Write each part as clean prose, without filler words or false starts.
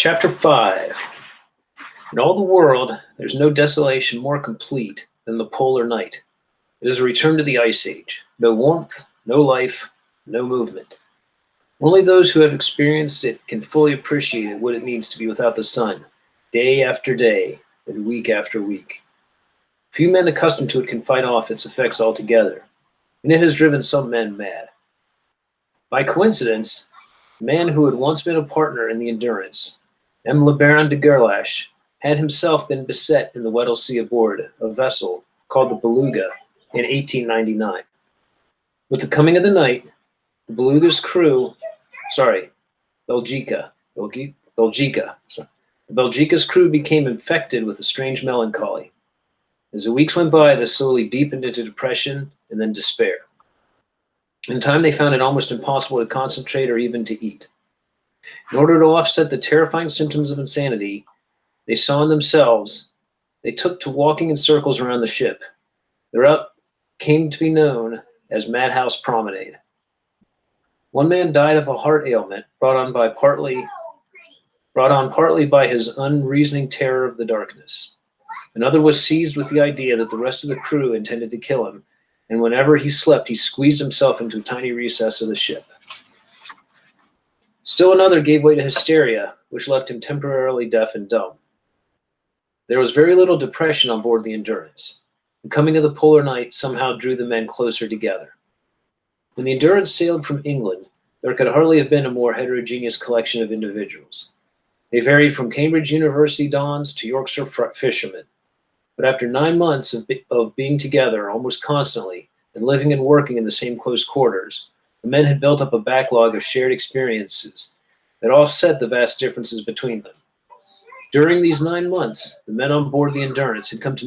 Chapter 5. In all the world, there's no desolation more complete than the polar night. It is a return to the Ice Age. No warmth, no life, no movement. Only those who have experienced it can fully appreciate what it means to be without the sun, day after day, and week after week. Few men accustomed to it can fight off its effects altogether, and it has driven some men mad. By coincidence, the man who had once been a partner in the Endurance, M. Le Baron de Gerlache, had himself been beset in the Weddell Sea aboard a vessel called the Beluga in 1899. With the coming of the night, the Beluga's crew, Belgica's crew became infected with a strange melancholy. As the weeks went by, they slowly deepened into depression and then despair. In time, they found it almost impossible to concentrate or even to eat. In order to offset the terrifying symptoms of insanity they saw in themselves, they took to walking in circles around the ship. The route came to be known as Madhouse Promenade. One man died of a heart ailment brought on partly by his unreasoning terror of the darkness. Another was seized with the idea that the rest of the crew intended to kill him, and whenever he slept, he squeezed himself into a tiny recess of the ship. Still another gave way to hysteria, which left him temporarily deaf and dumb. There was very little depression on board the Endurance. The coming of the polar night somehow drew the men closer together. When the Endurance sailed from England, there could hardly have been a more heterogeneous collection of individuals. They varied from Cambridge University dons to Yorkshire fishermen. But after 9 months of being together almost constantly and living and working in the same close quarters, the men had built up a backlog of shared experiences that offset the vast differences between them. During these 9 months, the men on board the Endurance had come to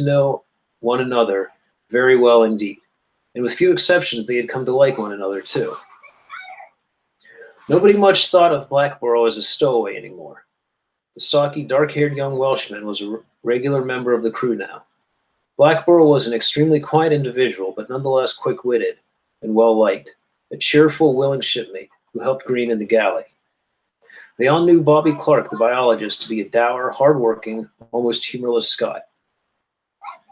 know one another very well indeed, and with few exceptions, they had come to like one another too. Nobody much thought of Blackborough as a stowaway anymore. The stocky, dark-haired young Welshman was a regular member of the crew now. Blackborough was an extremely quiet individual, but nonetheless quick-witted and well-liked, a cheerful, willing shipmate who helped Green in the galley. They all knew Bobby Clark, the biologist, to be a dour, hard-working, almost humorless Scot.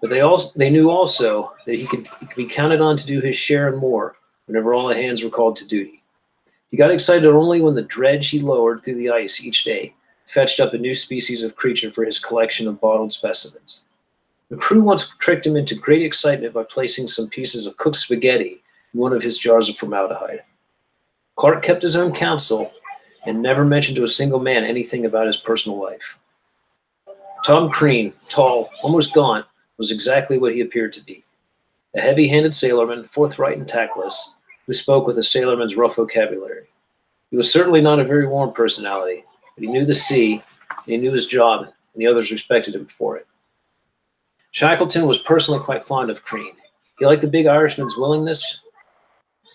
But they knew also that he could be counted on to do his share and more whenever all the hands were called to duty. He got excited only when the dredge he lowered through the ice each day fetched up a new species of creature for his collection of bottled specimens. The crew once tricked him into great excitement by placing some pieces of cooked spaghetti in one of his jars of formaldehyde. Clark kept his own counsel and never mentioned to a single man anything about his personal life. Tom Crean, tall, almost gaunt, was exactly what he appeared to be. A heavy-handed sailorman, forthright and tactless, who spoke with a sailorman's rough vocabulary. He was certainly not a very warm personality, but he knew the sea, and he knew his job, and the others respected him for it. Shackleton was personally quite fond of Crean. He liked the big Irishman's willingness.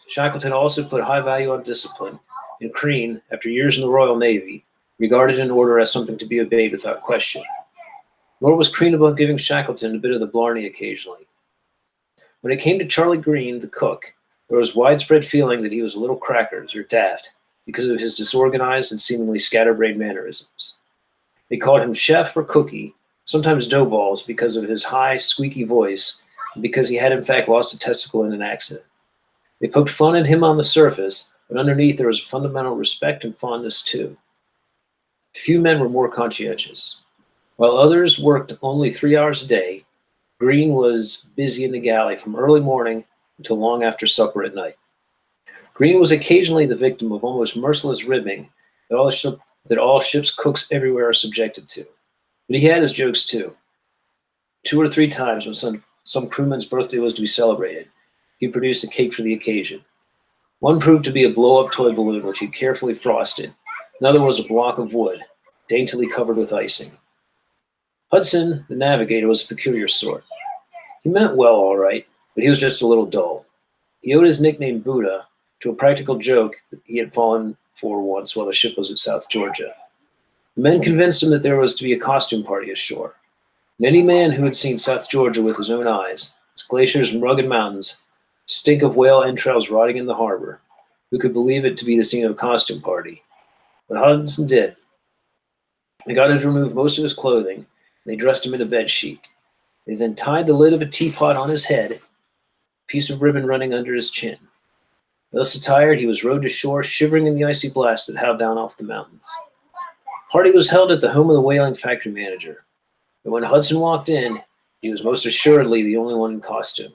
Shackleton also put high value on discipline, and Crean, after years in the Royal Navy, regarded an order as something to be obeyed without question. Nor was Crean above giving Shackleton a bit of the blarney occasionally. When it came to Charlie Green, the cook, there was widespread feeling that he was a little crackers or daft because of his disorganized and seemingly scatterbrained mannerisms. They called him chef or cookie, sometimes doughballs because of his high, squeaky voice and because he had in fact lost a testicle in an accident. They poked fun at him on the surface, but underneath there was a fundamental respect and fondness too. Few men were more conscientious. While others worked only 3 hours a day, Green was busy in the galley from early morning until long after supper at night. Green was occasionally the victim of almost merciless ribbing that all ship's cooks everywhere are subjected to. But he had his jokes too. 2 or 3 times when some crewman's birthday was to be celebrated, he produced a cake for the occasion. One proved to be a blow-up toy balloon which he carefully frosted. Another was a block of wood, daintily covered with icing. Hudson, the navigator, was a peculiar sort. He meant well, all right, but he was just a little dull. He owed his nickname Buddha to a practical joke that he had fallen for once while the ship was at South Georgia. The men convinced him that there was to be a costume party ashore. And any man who had seen South Georgia with his own eyes, its glaciers and rugged mountains, stink of whale entrails rotting in the harbor, who could believe it to be the scene of a costume party, But Hudson did. They got him to remove most of his clothing, and they dressed him in a bed sheet. They then tied the lid of a teapot on his head, a piece of ribbon running under his chin. Thus attired, he was rowed to shore, shivering in the icy blast that howled down off the mountains. The party was held at the home of the whaling factory manager, and when Hudson walked in, he was most assuredly the only one in costume.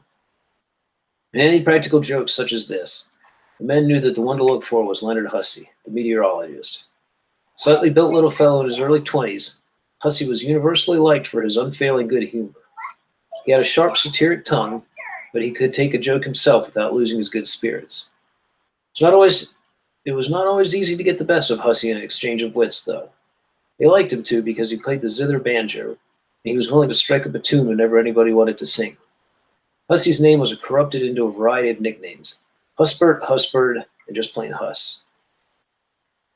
In any practical joke such as this, the men knew that the one to look for was Leonard Hussey, the meteorologist. Slightly built little fellow in his early 20s, Hussey was universally liked for his unfailing good humor. He had a sharp satiric tongue, but he could take a joke himself without losing his good spirits. It was not always easy to get the best of Hussey in an exchange of wits, though. They liked him too because he played the zither banjo, and he was willing to strike up a tune whenever anybody wanted to sing. Hussey's name was corrupted into a variety of nicknames: Husbert, Husbird, and just plain Huss.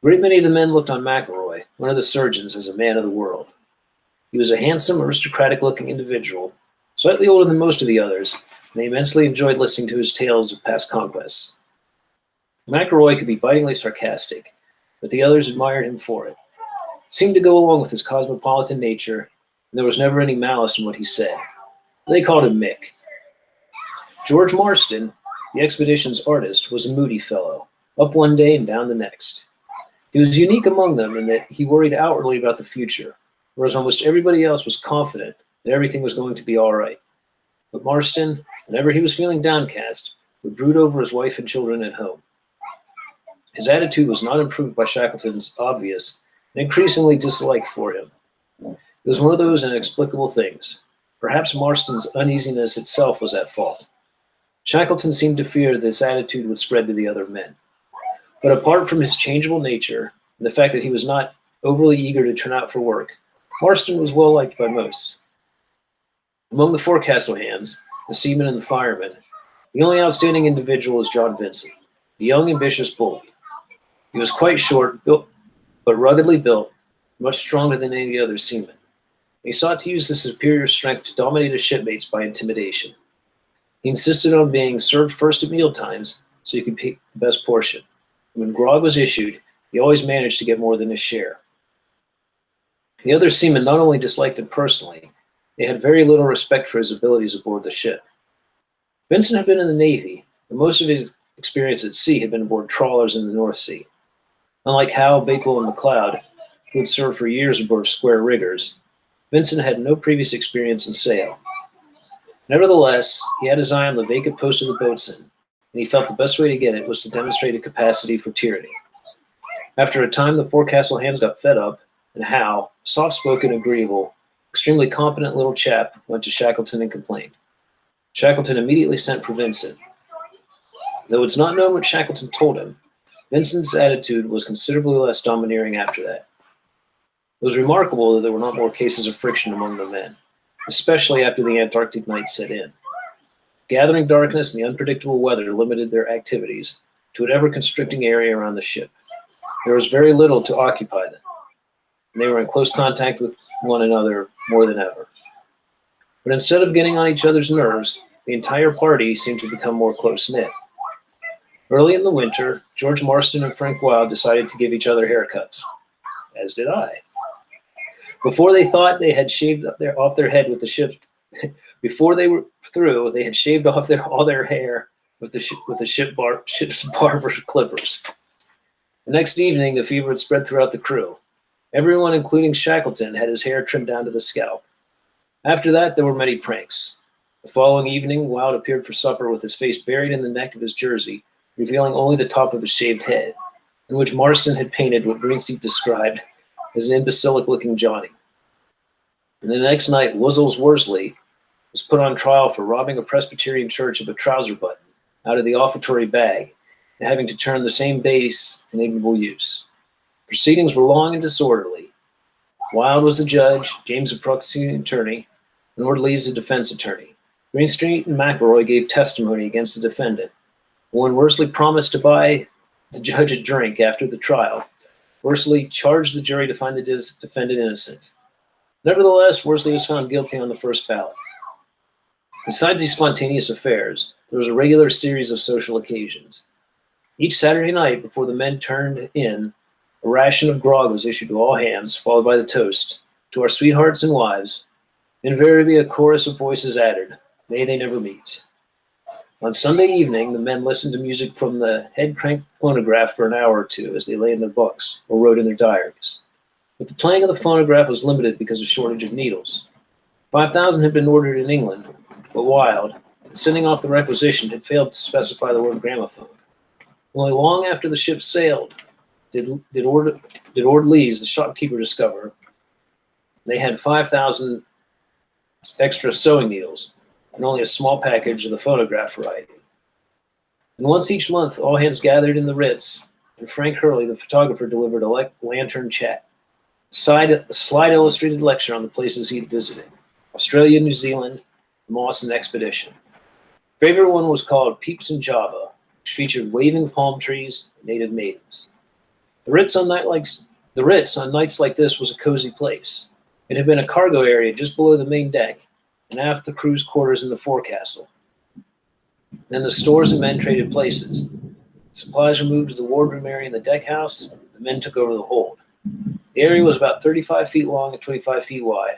A great many of the men looked on McElroy, one of the surgeons, as a man of the world. He was a handsome, aristocratic-looking individual, slightly older than most of the others, and they immensely enjoyed listening to his tales of past conquests. McElroy could be bitingly sarcastic, but the others admired him for it. It seemed to go along with his cosmopolitan nature, and there was never any malice in what he said. They called him Mick. George Marston, the expedition's artist, was a moody fellow, up one day and down the next. He was unique among them in that he worried outwardly about the future, whereas almost everybody else was confident that everything was going to be all right. But Marston, whenever he was feeling downcast, would brood over his wife and children at home. His attitude was not improved by Shackleton's obvious and increasingly dislike for him. It was one of those inexplicable things. Perhaps Marston's uneasiness itself was at fault. Shackleton seemed to fear this attitude would spread to the other men. But apart from his changeable nature and the fact that he was not overly eager to turn out for work, Marston was well liked by most. Among the forecastle hands, the seamen and the firemen, the only outstanding individual was John Vincent, the young, ambitious bully. He was quite short, but ruggedly built, much stronger than any other seaman. He sought to use his superior strength to dominate his shipmates by intimidation. He insisted on being served first at meal times so he could pick the best portion. When grog was issued, he always managed to get more than his share. The other seamen not only disliked him personally, they had very little respect for his abilities aboard the ship. Vincent had been in the Navy, but most of his experience at sea had been aboard trawlers in the North Sea. Unlike Howe, Bakewell, and McLeod, who had served for years aboard square riggers, Vincent had no previous experience in sail. Nevertheless, he had his eye on the vacant post of the boatswain, and he felt the best way to get it was to demonstrate a capacity for tyranny. After a time, the forecastle hands got fed up, and Howe, soft-spoken, agreeable, extremely competent little chap, went to Shackleton and complained. Shackleton immediately sent for Vincent. Though it's not known what Shackleton told him, Vincent's attitude was considerably less domineering after that. It was remarkable that there were not more cases of friction among the men, especially after the Antarctic night set in. Gathering darkness and the unpredictable weather limited their activities to an ever-constricting area around the ship. There was very little to occupy them, and they were in close contact with one another more than ever. But instead of getting on each other's nerves, the entire party seemed to become more close-knit. Early in the winter, George Marston and Frank Wild decided to give each other haircuts, as did I. Before they thought they had shaved off their head with the ship, before they were through, they had shaved off all their hair with the ship's barber clippers. The next evening, the fever had spread throughout the crew. Everyone, including Shackleton, had his hair trimmed down to the scalp. After that, there were many pranks. The following evening, Wild appeared for supper with his face buried in the neck of his jersey, revealing only the top of his shaved head, in which Marston had painted what Greenstreet described as an imbecilic-looking Johnny. And the next night, Wuzzles Worsley was put on trial for robbing a Presbyterian church of a trouser button out of the offertory bag and having to turn the same base in ignoble use. Proceedings were long and disorderly. Wild was the judge, James the prosecuting attorney, and Lord Lees the defense attorney. Greenstreet and McElroy gave testimony against the defendant. When Worsley promised to buy the judge a drink after the trial, Worsley charged the jury to find the defendant innocent. Nevertheless, Worsley was found guilty on the first ballot. Besides these spontaneous affairs, there was a regular series of social occasions. Each Saturday night, before the men turned in, A ration of grog was issued to all hands, followed by the toast, "To our sweethearts and wives." Invariably a chorus of voices added, "May they never meet." On Sunday evening, the men listened to music from the head-crank phonograph for an hour or two as they lay in their bunks or wrote in their diaries. But the playing of the phonograph was limited because of shortage of needles. 5,000 had been ordered in England, but Wilde, in sending off the requisition, had failed to specify the word gramophone. Only long after the ship sailed did Ord-Lees, the shopkeeper, discover they had 5,000 extra sewing needles and only a small package of the phonograph variety. And once each month, all hands gathered in the Ritz, and Frank Hurley, the photographer, delivered a lantern chat, a slide illustrated lecture on the places he'd visited: Australia, New Zealand, the Mawson Expedition. Favorite one was called Peeps in Java, which featured waving palm trees and native maidens. The Ritz on nights like this was a cozy place. It had been a cargo area just below the main deck, and aft the crew's quarters in the forecastle. Then the stores and men traded places. Supplies were moved to the wardroom area in the deck house. The men took over the hold. The area was about 35 feet long and 25 feet wide.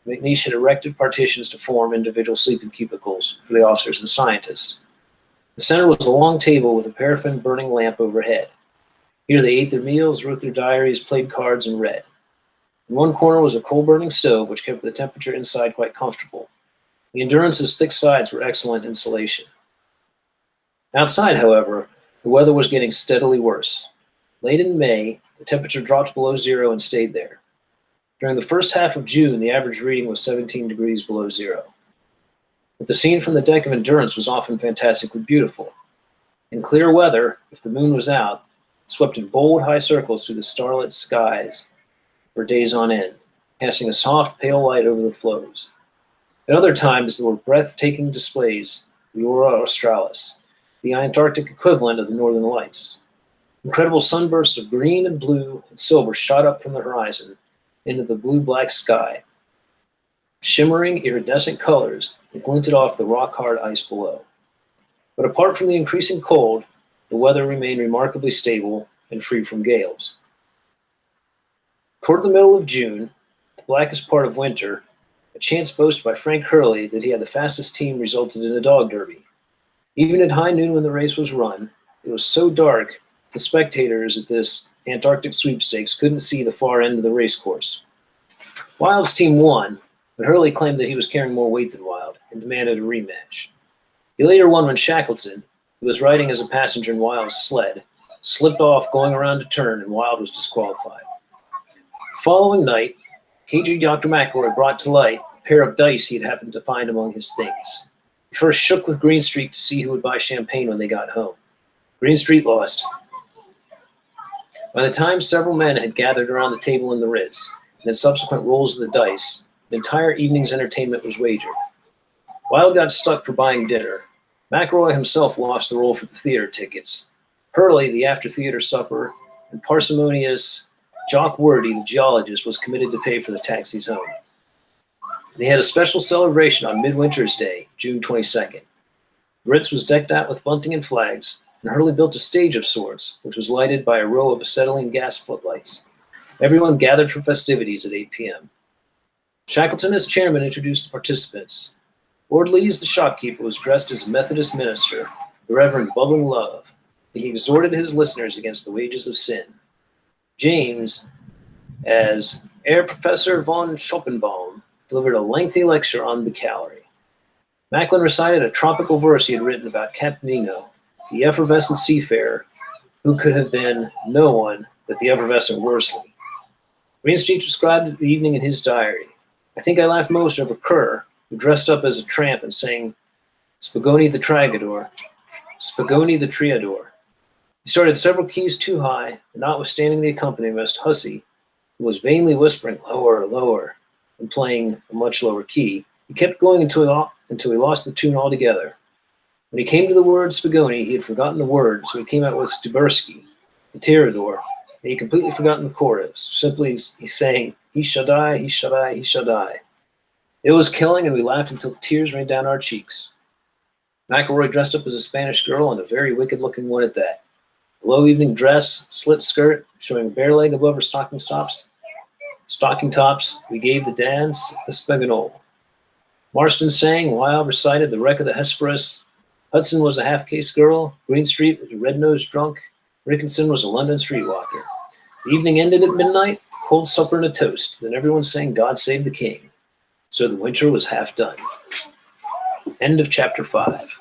McNeish had erected partitions to form individual sleeping cubicles for the officers and scientists. The center was a long table with a paraffin burning lamp overhead. Here they ate their meals, wrote their diaries, played cards, and read. In one corner was a coal-burning stove, which kept the temperature inside quite comfortable. The Endurance's thick sides were excellent insulation. Outside, however, the weather was getting steadily worse. Late in May, the temperature dropped below zero and stayed there. During the first half of June, the average reading was 17 degrees below zero. But the scene from the deck of Endurance was often fantastically beautiful. In clear weather, if the moon was out, it swept in bold, high circles through the starlit skies for days on end, casting a soft, pale light over the floes. At other times, there were breathtaking displays, the aurora australis, the Antarctic equivalent of the northern lights. Incredible sunbursts of green and blue and silver shot up from the horizon into the blue-black sky, shimmering iridescent colors that glinted off the rock-hard ice below. But apart from the increasing cold, the weather remained remarkably stable and free from gales. Toward the middle of June, the blackest part of winter, a chance boast by Frank Hurley that he had the fastest team resulted in a dog derby. Even at high noon when the race was run, it was so dark the spectators at this Antarctic sweepstakes couldn't see the far end of the race course. Wilde's team won, but Hurley claimed that he was carrying more weight than Wilde and demanded a rematch. He later won when Shackleton, who was riding as a passenger in Wilde's sled, slipped off going around a turn and Wilde was disqualified. The following night, KG Dr. McElroy brought to light a pair of dice he had happened to find among his things. He first shook with Greenstreet to see who would buy champagne when they got home. Greenstreet lost. By the time several men had gathered around the table in the Ritz, and in subsequent rolls of the dice, the entire evening's entertainment was wagered. Wilde got stuck for buying dinner. McElroy himself lost the roll for the theater tickets. Hurley, the after-theater supper, and parsimonious Jock Wordy, the geologist, was committed to pay for the taxis home. They had a special celebration on Midwinter's Day, June 22nd. The Ritz was decked out with bunting and flags, and Hurley built a stage of sorts, which was lighted by a row of acetylene gas footlights. Everyone gathered for festivities at 8 p.m. Shackleton, as chairman, introduced the participants. Ord-Lees, the shopkeeper, was dressed as a Methodist minister, the Reverend Bubbling Love, and he exhorted his listeners against the wages of sin. James, as Herr Professor von Schoppenbaum, delivered a lengthy lecture on the calorie. Macklin recited a tropical verse he had written about Captain Nemo, the effervescent seafarer, who could have been no one but the effervescent Worsley. Greenstreet described the evening in his diary. I think I laughed most over Kerr, who dressed up as a tramp and sang Spigoni the Triador. He started several keys too high, and notwithstanding the accompaniment, Hussey, who was vainly whispering lower, lower, and playing a much lower key, he kept going until he lost the tune altogether. When he came to the word Spigoni, he had forgotten the word, so he came out with Stubersky, the Tirador, and he had completely forgotten the chorus. Simply, he sang, he shall die, he shall die, he shall die. It was killing, and we laughed until tears ran down our cheeks. McElroy dressed up as a Spanish girl, and a very wicked-looking one at that. Low evening dress, slit skirt, showing bare leg above her stocking tops. We gave the dance the Spaganol. Marston sang, Wild recited the wreck of the Hesperus. Hudson was a half-caste girl. Greenstreet was a red-nosed drunk. Rickinson was a London streetwalker. The evening ended at midnight, cold supper and a toast. Then everyone sang God Save the King. So the winter was half done. End of chapter 5.